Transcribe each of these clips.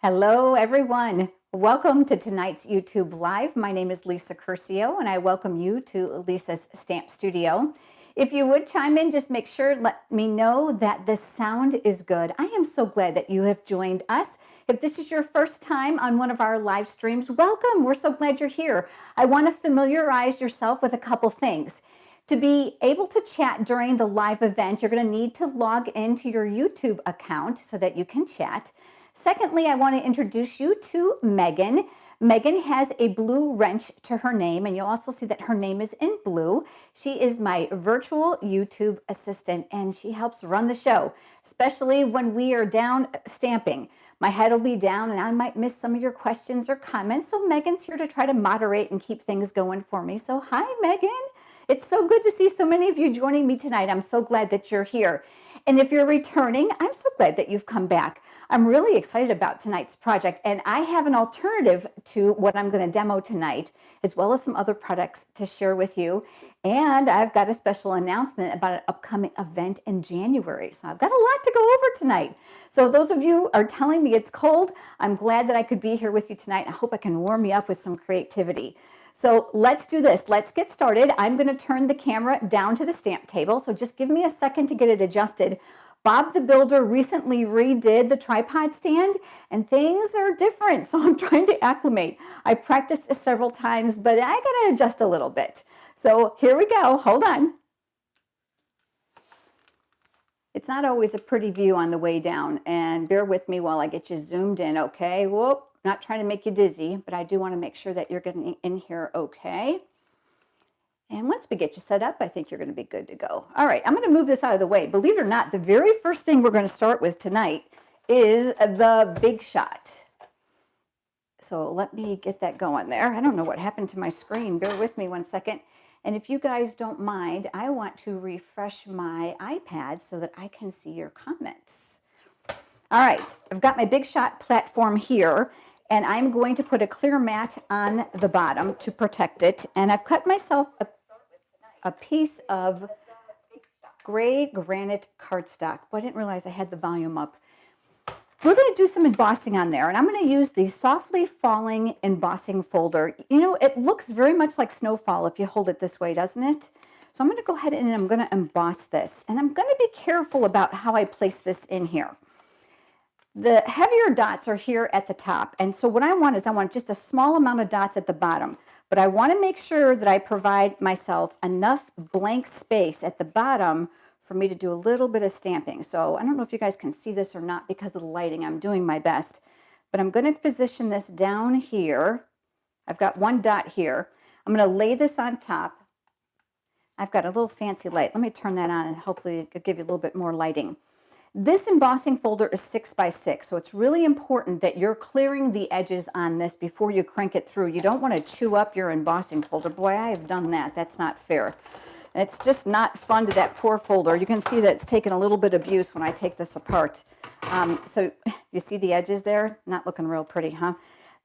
Hello, everyone. Welcome to tonight's YouTube Live. My name is Lisa Curcio, and I welcome you to Lisa's Stamp Studio. If you would chime in, just make sure, let me know that the sound is good. I am so glad that you have joined us. If this is your first time on one of our live streams, welcome. We're so glad you're here. I want to familiarize yourself with a couple things. To be able to chat during the live event, you're going to need to log into your YouTube account so that you can chat. Secondly, I want to introduce you to Megan. Megan has a blue wrench to her name, and you'll also see that her name is in blue. She is my virtual YouTube assistant, and she helps run the show, especially when we are down stamping. My head will be down, and I might miss some of your questions or comments, so Megan's here to try to moderate and keep things going for me. So hi, Megan. It's so good to see so many of you joining me tonight. I'm so glad that you're here. And if you're returning, I'm so glad that you've come back. I'm really excited about tonight's project, and I have an alternative to what I'm going to demo tonight, as well as some other products to share with you. And I've got a special announcement about an upcoming event in January. So I've got a lot to go over tonight. So those of you are telling me it's cold, I'm glad that I could be here with you tonight. I hope I can warm you up with some creativity. So let's do this. Let's get started. I'm going to turn the camera down to the stamp table. So just give me a second to get it adjusted. Bob the Builder recently redid the tripod stand and things are different. So I'm trying to acclimate. I practiced several times, but I got to adjust a little bit. So here we go. Hold on. It's not always a pretty view on the way down, and bear with me while I get you zoomed in, okay? Whoop. Not trying to make you dizzy, but I do want to make sure that you're getting in here okay. And once we get you set up, I think you're going to be good to go. All right, I'm going to move this out of the way. Believe it or not, the very first thing we're going to start with tonight is the Big Shot. So let me get that going there. I don't know what happened to my screen. Bear with me one second. And if you guys don't mind, I want to refresh my iPad so that I can see your comments. All right, I've got my Big Shot platform here, and I'm going to put a clear mat on the bottom to protect it. And I've cut myself a piece of gray granite cardstock. But I didn't realize I had the volume up. We're going to do some embossing on there, and I'm going to use the Softly Falling embossing folder. You know, it looks very much like snowfall if you hold it this way, doesn't it? So I'm going to go ahead and I'm going to emboss this, and I'm going to be careful about how I place this in here. The heavier dots are here at the top, and so what I want is I want just a small amount of dots at the bottom, but I want to make sure that I provide myself enough blank space at the bottom for me to do a little bit of stamping. So I don't know if you guys can see this or not because of the lighting. I'm doing my best, but I'm going to position this down here. I've got one dot here. I'm going to lay this on top. I've got a little fancy light. Let me turn that on and hopefully it'll give you a little bit more lighting. This embossing folder is 6 by 6, so it's really important that you're clearing the edges on this before you crank it through. You don't want to chew up your embossing folder. Boy, I have done that. That's not fair. It's just not fun to that poor folder. You can see that it's taken a little bit of abuse when I take this apart. So you see the edges there? Not looking real pretty, huh?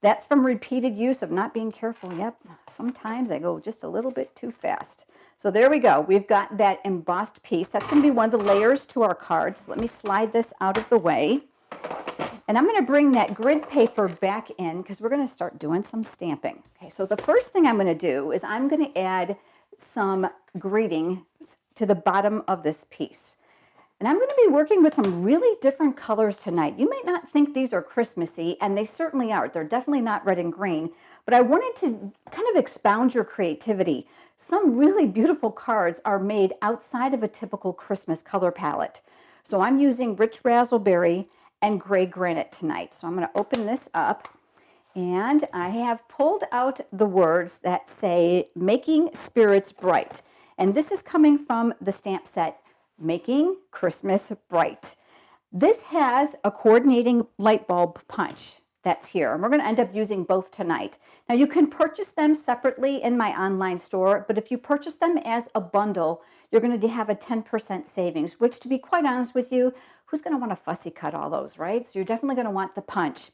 That's from repeated use of not being careful. Yep, sometimes I go just a little bit too fast. So there we go. We've got that embossed piece. That's going to be one of the layers to our cards. So let me slide this out of the way. And I'm going to bring that grid paper back in because we're going to start doing some stamping. Okay, so the first thing I'm going to do is I'm going to add some greetings to the bottom of this piece. And I'm going to be working with some really different colors tonight. You might not think these are Christmassy, and they certainly aren't. They're definitely not red and green, but I wanted to kind of expound your creativity. Some really beautiful cards are made outside of a typical Christmas color palette. So I'm using rich raspberry and gray granite tonight. So I'm going to open this up. And I have pulled out the words that say, Making Spirits Bright. And this is coming from the stamp set, Making Christmas Bright. This has a coordinating light bulb punch that's here. And we're going to end up using both tonight. Now you can purchase them separately in my online store, but if you purchase them as a bundle, you're going to have a 10% savings, which to be quite honest with you, who's going to want to fussy cut all those, right? So you're definitely going to want the punch.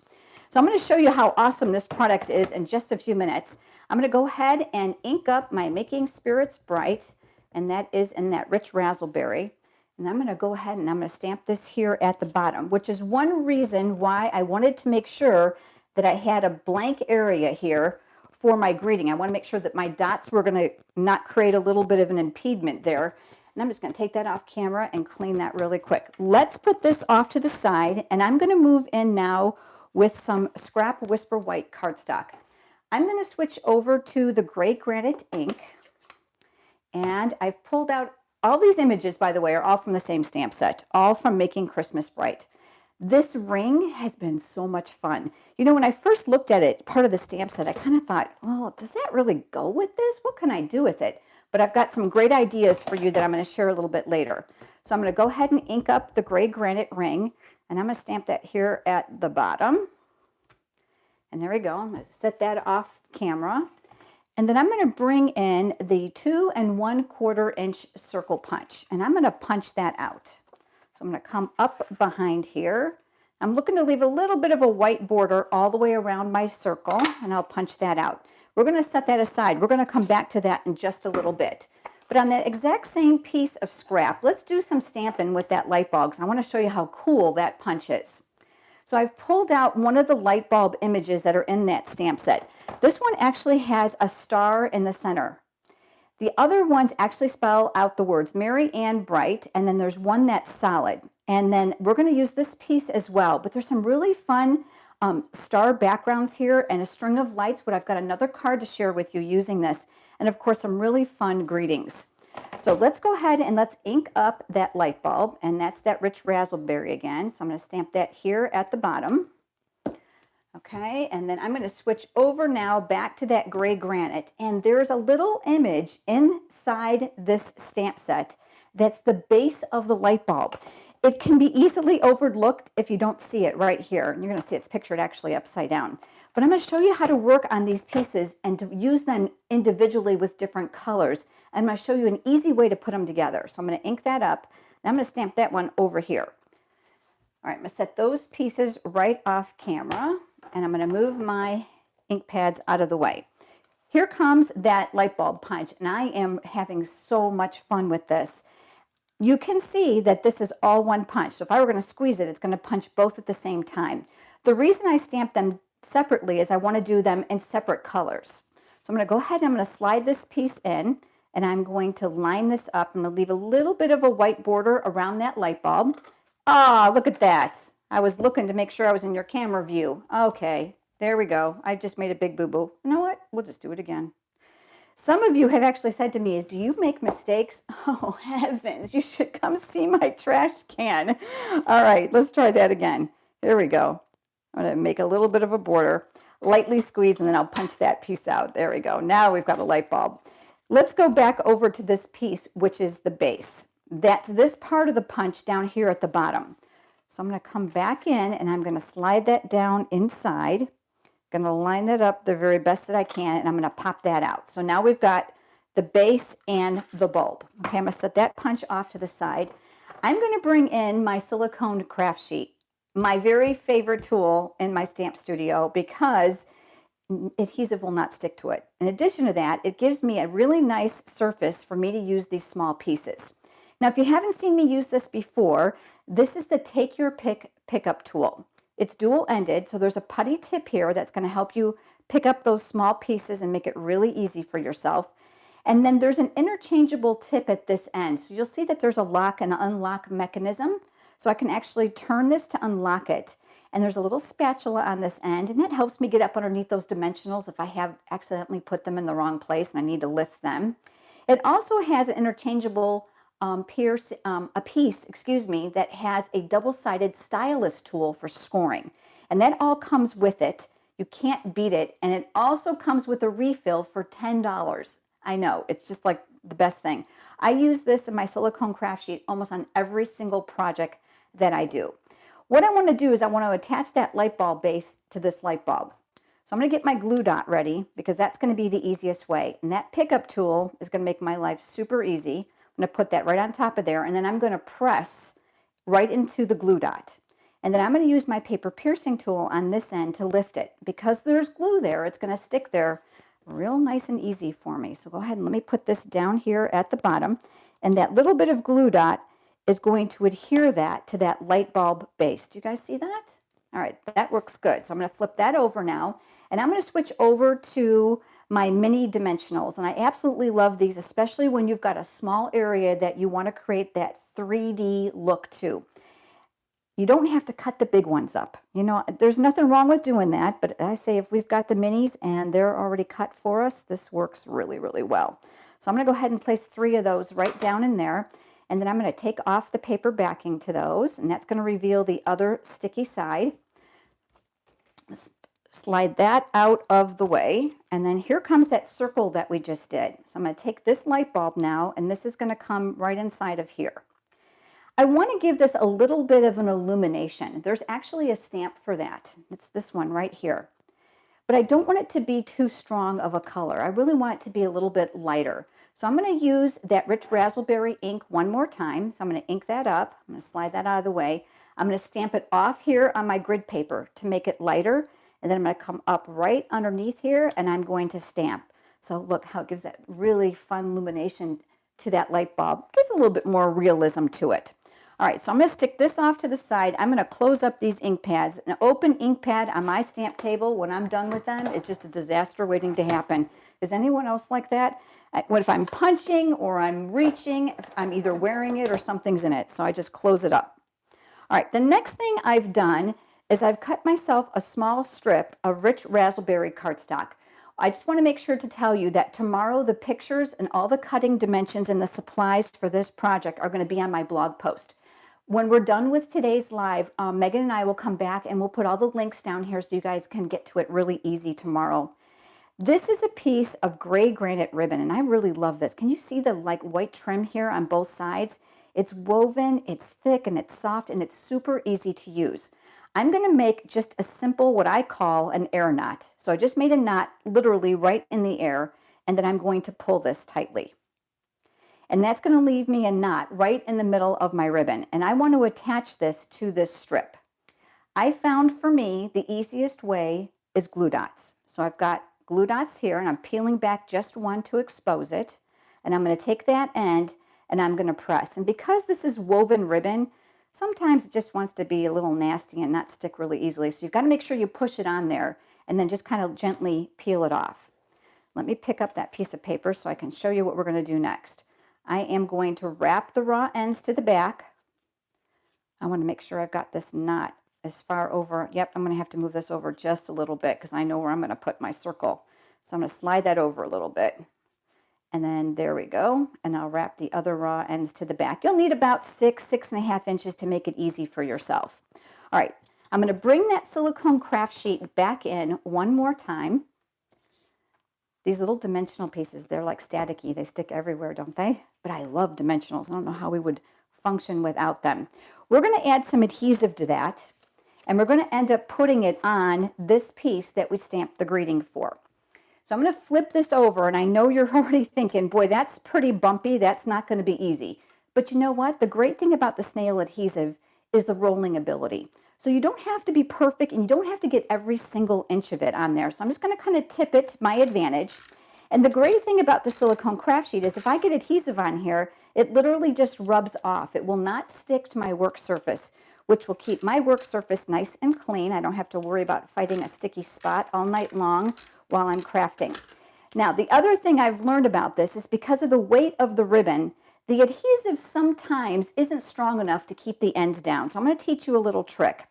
So I'm going to show you how awesome this product is in just a few minutes. I'm going to go ahead and ink up my Making Spirits Bright, and that is in that rich raspberry. And I'm going to go ahead and I'm going to stamp this here at the bottom, which is one reason why I wanted to make sure that I had a blank area here for my greeting. I want to make sure that my dots were going to not create a little bit of an impediment there. And I'm just going to take that off camera and clean that really quick. Let's put this off to the side, and I'm going to move in now with some Scrap Whisper White cardstock. I'm going to switch over to the gray granite ink, and I've pulled out all these images, by the way, are all from the same stamp set, all from Making Christmas Bright. This ring has been so much fun. You know, when I first looked at it, part of the stamp set, I kind of thought, well, does that really go with this? What can I do with it? But I've got some great ideas for you that I'm going to share a little bit later. So I'm going to go ahead and ink up the gray granite ring, and I'm going to stamp that here at the bottom. And there we go. I'm going to set that off camera. And then I'm going to bring in the 2 1/4 inch circle punch, and I'm going to punch that out. So I'm going to come up behind here. I'm looking to leave a little bit of a white border all the way around my circle, and I'll punch that out. We're going to set that aside. We're going to come back to that in just a little bit. But on that exact same piece of scrap, let's do some stamping with that light bulb, because I want to show you how cool that punch is. So I've pulled out one of the light bulb images that are in that stamp set. This one actually has a star in the center. The other ones actually spell out the words Merry and Bright, and then there's one that's solid. And then we're going to use this piece as well, but there's some really fun star backgrounds here and a string of lights, but I've got another card to share with you using this, and of course some really fun greetings. So let's go ahead and let's ink up that light bulb, and that's that rich raspberry again. So I'm going to stamp that here at the bottom. Okay, and then I'm going to switch over now back to that gray granite, and there's a little image inside this stamp set that's the base of the light bulb. It can be easily overlooked if you don't see it right here. You're going to see it's pictured actually upside down. But I'm going to show you how to work on these pieces and to use them individually with different colors. I'm going to show you an easy way to put them together. So I'm going to ink that up, and I'm going to stamp that one over here. All right, I'm going to set those pieces right off camera, and I'm going to move my ink pads out of the way. Here comes that light bulb punch, and I am having so much fun with this. You can see that this is all one punch. So if I were going to squeeze it, it's going to punch both at the same time. The reason I stamp them separately is I want to do them in separate colors. So I'm going to go ahead and I'm going to slide this piece in, and I'm going to line this up. I'm going to leave a little bit of a white border around that light bulb. Ah, look at that. I was looking to make sure I was in your camera view. Okay, there we go. I just made a big boo-boo. You know what? We'll just do it again. Some of you have actually said to me, do you make mistakes? Oh, heavens, you should come see my trash can. All right, let's try that again. Here we go. I'm going to make a little bit of a border, lightly squeeze, and then I'll punch that piece out. There we go. Now we've got a light bulb. Let's go back over to this piece, which is the base. That's this part of the punch down here at the bottom. So I'm going to come back in, and I'm going to slide that down inside. Going to line that up the very best that I can, and I'm going to pop that out. So now we've got the base and the bulb. Okay, I'm going to set that punch off to the side. I'm going to bring in my silicone craft sheet, my very favorite tool in my stamp studio, because adhesive will not stick to it. In addition to that, it gives me a really nice surface for me to use these small pieces. Now, if you haven't seen me use this before, this is the Take Your Pick pickup tool. It's dual-ended, so there's a putty tip here that's going to help you pick up those small pieces and make it really easy for yourself. And then there's an interchangeable tip at this end. So you'll see that there's a lock and unlock mechanism. So I can actually turn this to unlock it. And there's a little spatula on this end, and that helps me get up underneath those dimensionals if I have accidentally put them in the wrong place and I need to lift them. It also has an interchangeable piece that has a double-sided stylus tool for scoring, and that all comes with it. You can't beat it, and it also comes with a refill for $10. I know, it's just like the best thing. I use this in my silicone craft sheet almost on every single project that I do. What I want to do is I want to attach that light bulb base to this light bulb. So I'm going to get my glue dot ready, because that's going to be the easiest way, and that pickup tool is going to make my life super easy. I'm going to put that right on top of there, and then I'm going to press right into the glue dot. And then I'm going to use my paper piercing tool on this end to lift it. Because there's glue there, it's going to stick there real nice and easy for me. So go ahead and let me put this down here at the bottom. And that little bit of glue dot is going to adhere that to that light bulb base. Do you guys see that? All right, that works good. So I'm going to flip that over now, and I'm going to switch over to my mini dimensionals. And I absolutely love these, especially when you've got a small area that you want to create that 3D look to. You don't have to cut the big ones up. You know, there's nothing wrong with doing that, but I say if we've got the minis and they're already cut for us, this works really, really well. So I'm going to go ahead and place 3 of those right down in there. And then I'm going to take off the paper backing to those, and that's going to reveal the other sticky side. Slide that out of the way, and then here comes that circle that we just did. So I'm going to take this light bulb now, and this is going to come right inside of here. I want to give this a little bit of an illumination. There's actually a stamp for that. It's this one right here. But I don't want it to be too strong of a color. I really want it to be a little bit lighter. So I'm going to use that rich raspberry ink one more time. So I'm going to ink that up. I'm going to slide that out of the way. I'm going to stamp it off here on my grid paper to make it lighter. And then I'm going to come up right underneath here and I'm going to stamp. So look how it gives that really fun illumination to that light bulb. It gives a little bit more realism to it. All right, so I'm going to stick this off to the side. I'm going to close up these ink pads. An open ink pad on my stamp table when I'm done with them is just a disaster waiting to happen. Is anyone else like that? What if I'm punching or I'm reaching, I'm either wearing it or something's in it. So I just close it up. All right, the next thing I've done is I've cut myself a small strip of rich raspberry cardstock. I just want to make sure to tell you that tomorrow the pictures and all the cutting dimensions and the supplies for this project are going to be on my blog post. When we're done with today's live, Megan and I will come back and we'll put all the links down here so you guys can get to it really easy tomorrow. This is a piece of gray granite ribbon, and I really love this. Can you see the like white trim here on both sides? It's woven, it's thick, and it's soft, and it's super easy to use. I'm going to make just a simple, what I call an air knot. So I just made a knot literally right in the air, and then I'm going to pull this tightly. And that's going to leave me a knot right in the middle of my ribbon. And I want to attach this to this strip. I found for me the easiest way is glue dots. So I've got glue dots here, and I'm peeling back just one to expose it. And I'm going to take that end and I'm going to press. And because this is woven ribbon, sometimes it just wants to be a little nasty and not stick really easily. So you've got to make sure you push it on there and then just kind of gently peel it off. Let me pick up that piece of paper so I can show you what we're going to do next. I am going to wrap the raw ends to the back. I want to make sure I've got this knot as far over. Yep, I'm going to have to move this over just a little bit because I know where I'm going to put my circle. So I'm going to slide that over a little bit. And then there we go. And I'll wrap the other raw ends to the back. You'll need about 6.5 inches to make it easy for yourself. All right, I'm going to bring that silicone craft sheet back in one more time. These little dimensional pieces, they're like staticky. They stick everywhere, don't they? But I love dimensionals. I don't know how we would function without them. We're going to add some adhesive to that, and we're going to end up putting it on this piece that we stamped the greeting for. So I'm going to flip this over, and I know you're already thinking, boy, that's pretty bumpy. That's not going to be easy. But you know what? The great thing about the snail adhesive is the rolling ability. So you don't have to be perfect, and you don't have to get every single inch of it on there. So I'm just going to kind of tip it to my advantage. And the great thing about the silicone craft sheet is if I get adhesive on here, it literally just rubs off. It will not stick to my work surface, which will keep my work surface nice and clean. I don't have to worry about fighting a sticky spot all night long while I'm crafting. Now, the other thing I've learned about this is because of the weight of the ribbon, the adhesive sometimes isn't strong enough to keep the ends down. So I'm going to teach you a little trick.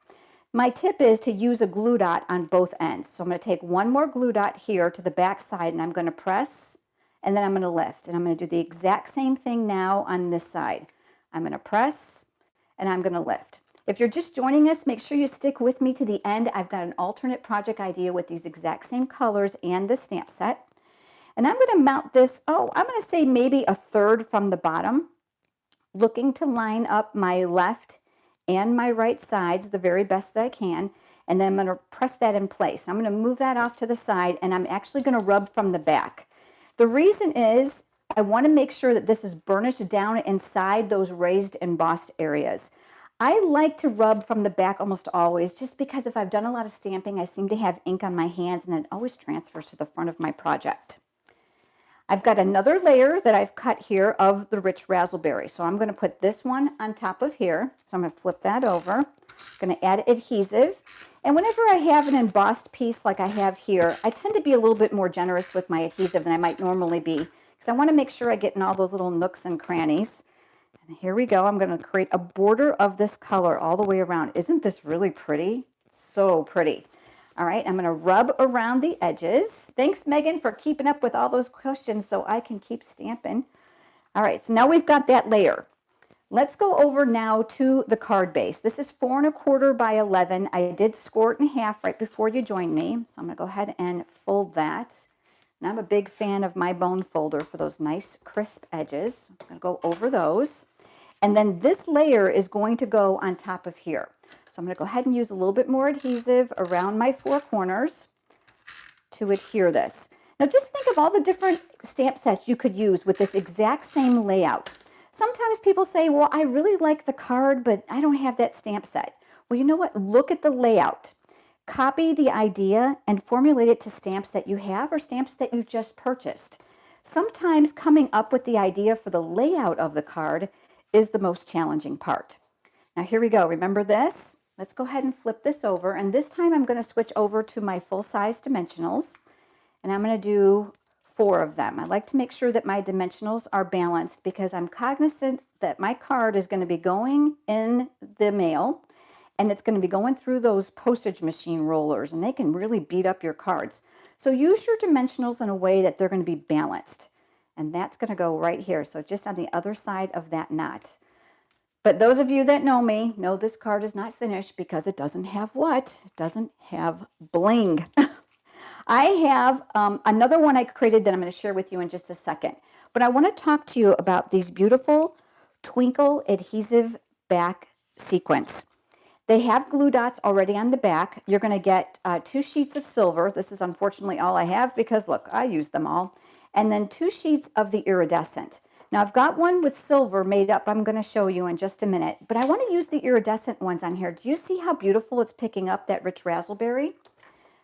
My tip is to use a glue dot on both ends. So I'm going to take one more glue dot here to the back side, and I'm going to press, and then I'm going to lift. And I'm going to do the exact same thing now on this side. I'm going to press, and I'm going to lift. If you're just joining us, make sure you stick with me to the end. I've got an alternate project idea with these exact same colors and the stamp set. And I'm going to mount this, I'm going to say maybe a third from the bottom, looking to line up my left and my right sides the very best that I can. And then I'm going to press that in place. I'm going to move that off to the side, and I'm actually going to rub from the back. The reason is I want to make sure that this is burnished down inside those raised embossed areas. I like to rub from the back almost always, just because if I've done a lot of stamping, I seem to have ink on my hands, and it always transfers to the front of my project. I've got another layer that I've cut here of the rich raspberry. So I'm going to put this one on top of here. So I'm going to flip that over. I'm going to add adhesive. And whenever I have an embossed piece like I have here, I tend to be a little bit more generous with my adhesive than I might normally be, because I want to make sure I get in all those little nooks and crannies. And here we go. I'm going to create a border of this color all the way around. Isn't this really pretty? So pretty. All right, I'm going to rub around the edges. Thanks, Megan, for keeping up with all those questions so I can keep stamping. All right, so now we've got that layer. Let's go over now to the card base. This is 4 1/4 by 11. I did score it in half right before you joined me. So I'm going to go ahead and fold that. And I'm a big fan of my bone folder for those nice crisp edges. I'm going to go over those. And then this layer is going to go on top of here. So I'm going to go ahead and use a little bit more adhesive around my 4 corners to adhere this. Now just think of all the different stamp sets you could use with this exact same layout. Sometimes people say, well, I really like the card, but I don't have that stamp set. Well, you know what? Look at the layout. Copy the idea and formulate it to stamps that you have or stamps that you just purchased. Sometimes coming up with the idea for the layout of the card is the most challenging part. Now here we go. Remember this? Let's go ahead and flip this over. And this time I'm going to switch over to my full-size dimensionals. And I'm going to do 4 of them. I like to make sure that my dimensionals are balanced because I'm cognizant that my card is going to be going in the mail. And it's going to be going through those postage machine rollers. And they can really beat up your cards. So use your dimensionals in a way that they're going to be balanced. And that's going to go right here. So just on the other side of that knot. But those of you that know me know this card is not finished because it doesn't have what? It doesn't have bling. I have another one I created that I'm going to share with you in just a second. But I want to talk to you about these beautiful twinkle adhesive back sequins. They have glue dots already on the back. You're going to get 2 sheets of silver. This is unfortunately all I have because, look, I use them all. And then 2 sheets of the iridescent. Now, I've got one with silver made up. I'm going to show you in just a minute. But I want to use the iridescent ones on here. Do you see how beautiful it's picking up that rich raspberry?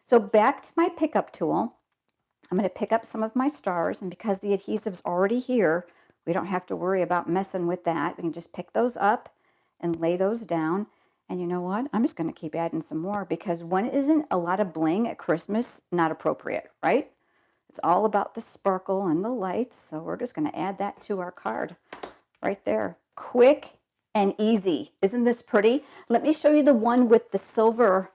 So back to my pickup tool. I'm going to pick up some of my stars. And because the adhesive's already here, we don't have to worry about messing with that. We can just pick those up and lay those down. And you know what? I'm just going to keep adding some more because when isn't a lot of bling at Christmas not appropriate, right? It's all about the sparkle and the lights. So we're just going to add that to our card right there. Quick and easy. Isn't this pretty? Let me show you the one with the silver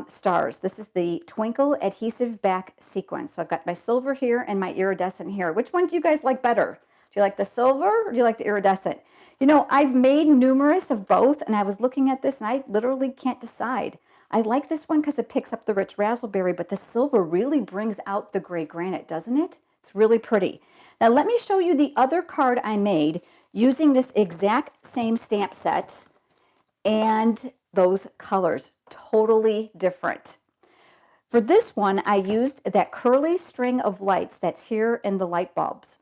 stars. This is the twinkle adhesive back sequence. So I've got my silver here and my iridescent here. Which one do you guys like better? Do you like the silver or do you like the iridescent? You know, I've made numerous of both and I was looking at this and I literally can't decide. I like this one because it picks up the rich raspberry, but the silver really brings out the gray granite, doesn't it? It's really pretty. Now let me show you the other card I made using this exact same stamp set and those colors, totally different. For this one, I used that curly string of lights that's here in the light bulbs.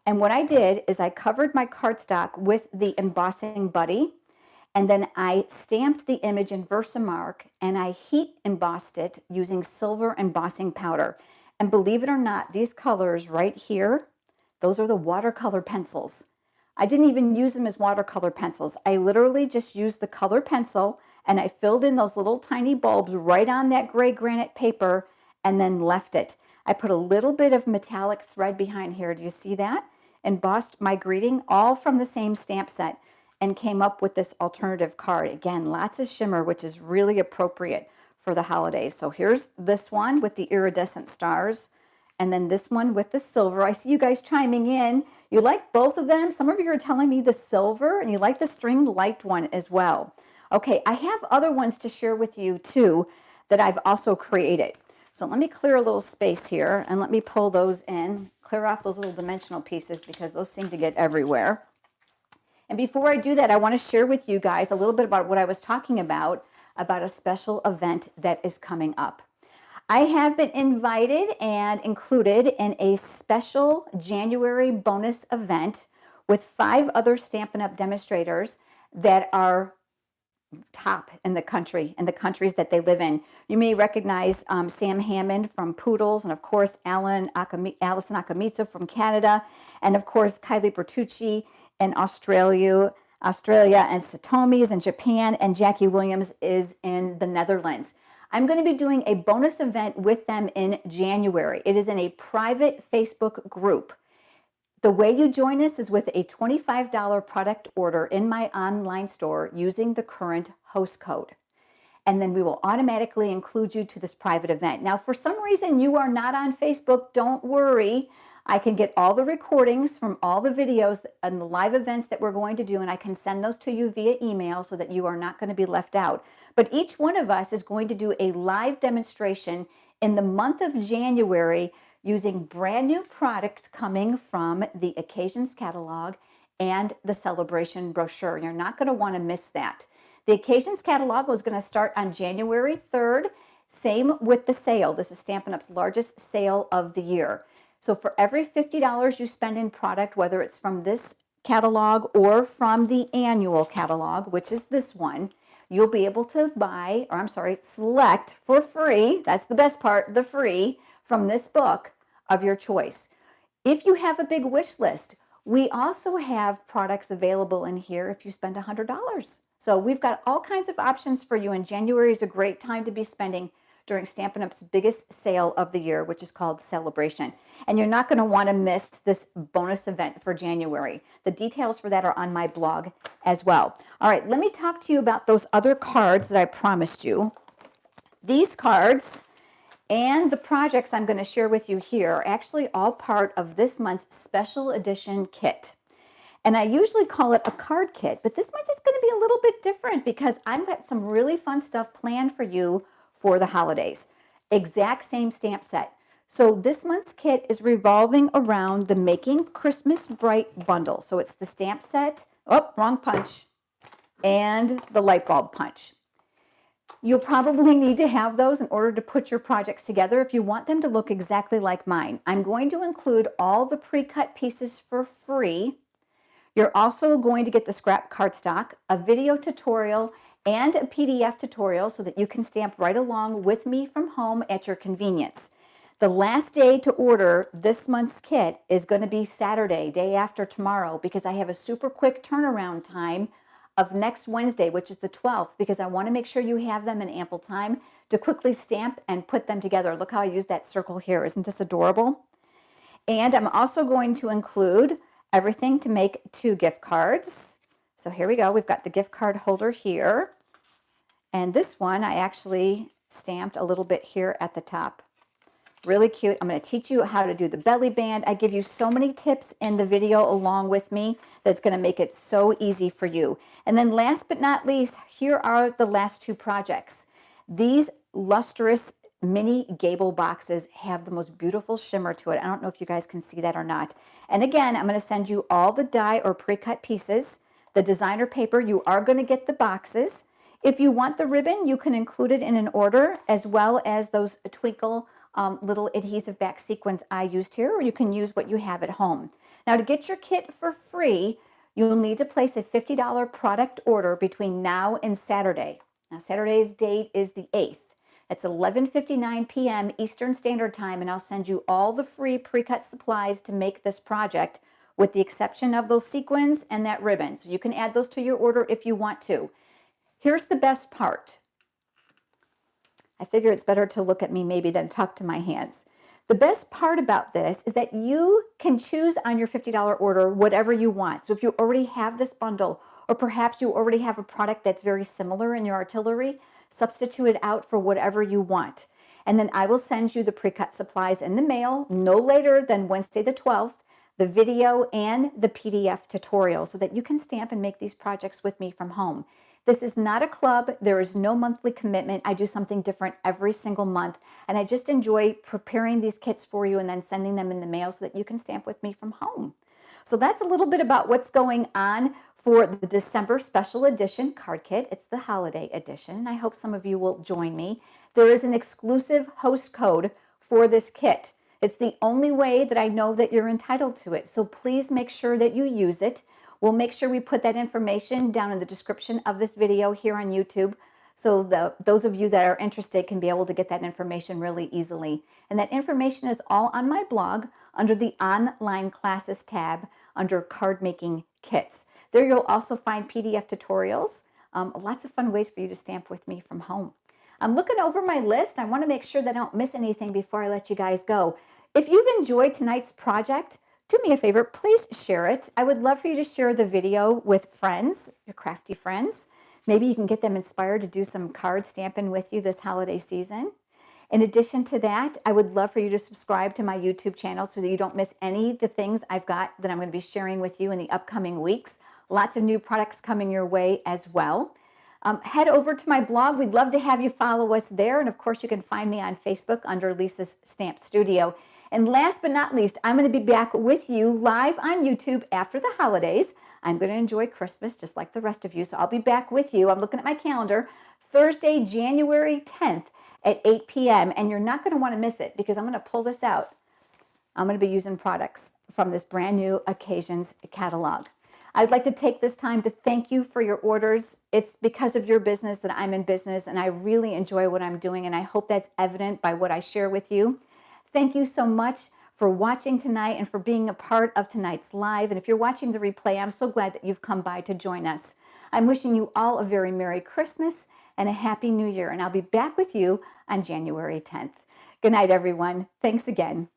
And what I did is I covered my cardstock with the embossing buddy. And then I stamped the image in Versamark and I heat embossed it using silver embossing powder. And believe it or not, these colors right here, those are the watercolor pencils. I didn't even use them as watercolor pencils. I literally just used the color pencil and I filled in those little tiny bulbs right on that gray granite paper and then left it. I put a little bit of metallic thread behind here. Do you see that? Embossed my greeting all from the same stamp set. And came up with this alternative card. Again, lots of shimmer, which is really appropriate for the holidays. So here's this one with the iridescent stars, and then this one with the silver. I see you guys chiming in. You like both of them. Some of you are telling me the silver, and you like the string light one as well. Okay, I have other ones to share with you too that I've also created. So let me clear a little space here, and let me pull those in. Clear off those little dimensional pieces because those seem to get everywhere. And before I do that, I want to share with you guys a little bit about what I was talking about a special event that is coming up. I have been invited and included in a special January bonus event with 5 other Stampin' Up! Demonstrators that are top in the country and the countries that they live in. You may recognize Sam Hammond from Poodles, and of course Alison Akamitsu from Canada, and of course Kylie Bertucci in Australia, and Satomi is in Japan, and Jackie Williams is in the Netherlands. I'm going to be doing a bonus event with them in January. It is in a private Facebook group. The way you join us is with a $25 product order in my online store using the current host code. And then we will automatically include you to this private event. Now, for some reason you are not on Facebook, don't worry. I can get all the recordings from all the videos and the live events that we're going to do, and I can send those to you via email so that you are not going to be left out. But each one of us is going to do a live demonstration in the month of January using brand new products coming from the Occasions catalog and the Celebration brochure. You're not going to want to miss that. The Occasions catalog was going to start on January 3rd. Same with the sale. This is Stampin' Up's largest sale of the year. So for every $50 you spend in product, whether it's from this catalog or from the annual catalog, which is this one, you'll be able to select for free, that's the best part, the free, from this book of your choice. If you have a big wish list, we also have products available in here if you spend $100. So we've got all kinds of options for you, and January is a great time to be spending during Stampin' Up's biggest sale of the year, which is called Celebration. And you're not going to want to miss this bonus event for January. The details for that are on my blog as well. All right, let me talk to you about those other cards that I promised you. These cards and the projects I'm going to share with you here are actually all part of this month's special edition kit. And I usually call it a card kit, but this month is going to be a little bit different because I've got some really fun stuff planned for you for the holidays. Exact same stamp set. So this month's kit is revolving around the Making Christmas Bright bundle. So it's the stamp set, wrong punch, and the light bulb punch. You'll probably need to have those in order to put your projects together if you want them to look exactly like mine. I'm going to include all the pre-cut pieces for free. You're also going to get the scrap cardstock, a video tutorial, and a PDF tutorial so that you can stamp right along with me from home at your convenience. The last day to order this month's kit is going to be Saturday, day after tomorrow, because I have a super quick turnaround time of next Wednesday, which is the 12th, because I want to make sure you have them in ample time to quickly stamp and put them together. Look how I use that circle here. Isn't this adorable? And I'm also going to include everything to make 2 gift cards. So here we go. We've got the gift card holder here. And this one I actually stamped a little bit here at the top. Really cute. I'm going to teach you how to do the belly band. I give you so many tips in the video along with me that's going to make it so easy for you. And then last but not least, here are the last 2 projects. These lustrous mini gable boxes have the most beautiful shimmer to it. I don't know if you guys can see that or not. And again, I'm going to send you all the die or pre-cut pieces, the designer paper. You are going to get the boxes. If you want the ribbon, you can include it in an order, as well as those twinkle little adhesive back sequins I used here, or you can use what you have at home. Now, to get your kit for free, you'll need to place a $50 product order between now and Saturday. Now, Saturday's date is the 8th. It's 11:59 p.m. Eastern Standard Time, and I'll send you all the free pre-cut supplies to make this project, with the exception of those sequins and that ribbon. So you can add those to your order if you want to. Here's the best part. I figure it's better to look at me maybe than talk to my hands. The best part about this is that you can choose on your $50 order whatever you want. So if you already have this bundle, or perhaps you already have a product that's very similar in your artillery, substitute it out for whatever you want. And then I will send you the pre-cut supplies in the mail no later than Wednesday the 12th, the video and the PDF tutorial, so that you can stamp and make these projects with me from home. This is not a club. There is no monthly commitment. I do something different every single month, and I just enjoy preparing these kits for you and then sending them in the mail so that you can stamp with me from home. So that's a little bit about what's going on for the December special edition card kit. It's the holiday edition. I hope some of you will join me. There is an exclusive host code for this kit. It's the only way that I know that you're entitled to it. So please make sure that you use it. We'll make sure we put that information down in the description of this video here on YouTube, so those of you that are interested can be able to get that information really easily. And that information is all on my blog under the Online Classes tab under Card Making Kits. There you'll also find PDF tutorials, lots of fun ways for you to stamp with me from home. I'm looking over my list. I want to make sure that I don't miss anything before I let you guys go. If you've enjoyed tonight's project, do me a favor, please share it. I would love for you to share the video with friends, your crafty friends. Maybe you can get them inspired to do some card stamping with you this holiday season. In addition to that, I would love for you to subscribe to my YouTube channel so that you don't miss any of the things I've got that I'm going to be sharing with you in the upcoming weeks. Lots of new products coming your way as well. Head over to my blog. We'd love to have you follow us there. And of course, you can find me on Facebook under Lisa's Stamp Studio. And last but not least, I'm going to be back with you live on YouTube after the holidays. I'm going to enjoy Christmas just like the rest of you. So I'll be back with you. I'm looking at my calendar, Thursday, January 10th at 8 p.m. And you're not going to want to miss it because I'm going to pull this out. I'm going to be using products from this brand new Occasions catalog. I'd like to take this time to thank you for your orders. It's because of your business that I'm in business, and I really enjoy what I'm doing, and I hope that's evident by what I share with you. Thank you so much for watching tonight and for being a part of tonight's live. And if you're watching the replay, I'm so glad that you've come by to join us. I'm wishing you all a very Merry Christmas and a Happy New Year, and I'll be back with you on January 10th. Good night, everyone. Thanks again.